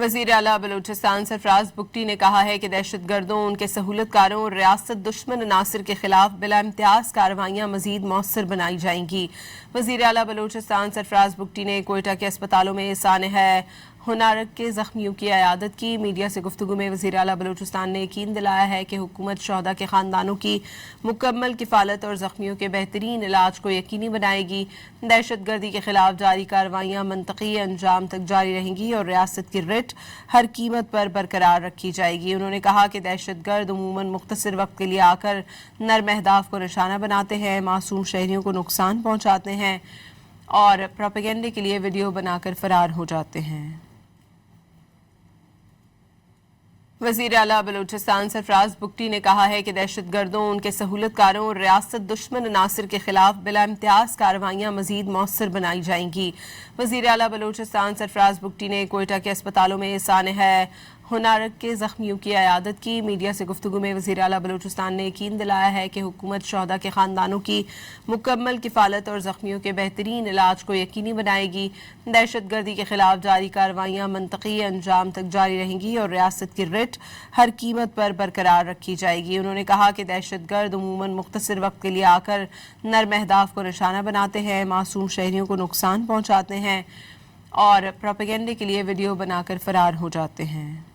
वज़ीर आला बलूचिस्तान सरफराज बुगटी ने कहा है कि दहशत गर्दों, उनके सहूलतकारों और रियासत दुश्मन अनासर के खिलाफ बिला इम्तियाज़ कार्रवाइयाँ मज़ीद मौसर बनाई जाएंगी। वज़ीर आला बलूचिस्तान सरफराज बुगटी ने कोयटा के अस्पतालों में सानह हुनारक के ज़ख्मियों की इयादत की। मीडिया से गुफ्तगू में वज़ीर आला बलूचिस्तान ने यकीन दिलाया है कि हुकूमत शोहदा के ख़ानदानों की मुकम्मल किफ़ालत और ज़ख्मियों के बेहतरीन इलाज को यकीनी बनाएगी। दहशत गर्दी के खिलाफ जारी कार्रवाइयाँ मंतकी अंजाम तक जारी रहेंगी और रियासत की रिट हर कीमत पर बरकरार रखी जाएगी। उन्होंने कहा कि दहशत गर्द अमूमन मुख्तसर वक्त के लिए आकर नर्म अहदाफ को निशाना बनाते हैं, मासूम शहरियों को नुकसान पहुँचाते हैं और प्रोपेगेंडे के लिए वीडियो बनाकर फरार हो जाते हैं। वज़ीर आला बलूचिस्तान सरफराज बुगटी ने कहा है कि दहशत गर्दों, उनके सहूलतकारों और रियासत दुश्मन अनासर के खिलाफ बिला इम्तियाज़ कार्रवाइयाँ मज़ीद मौसर बनाई जाएंगी। वज़ीर आला बलूचिस्तान सरफराज बुगटी ने कोयटा के अस्पतालों में सानह हुनारक के ज़ख्मियों की इयादत की। मीडिया से गुफ्तगू में वज़ीर आला बलूचिस्तान ने यकीन दिलाया है कि हुकूमत शोहदा के ख़ानदानों की मुकम्मल किफ़ालत और ज़ख्मियों के बेहतरीन इलाज को यकीनी बनाएगी। दहशत गर्दी के खिलाफ जारी कार्रवाइयाँ मंतकी अंजाम तक जारी रहेंगी और रियासत की रिट हर कीमत पर बरकरार रखी जाएगी। उन्होंने कहा कि दहशत गर्द अमूमन मुख्तसर वक्त के लिए आकर नर्म अहदाफ को निशाना बनाते हैं, मासूम शहरियों को नुकसान पहुँचाते हैं और प्रोपेगेंडे के लिए वीडियो बनाकर फरार हो जाते हैं।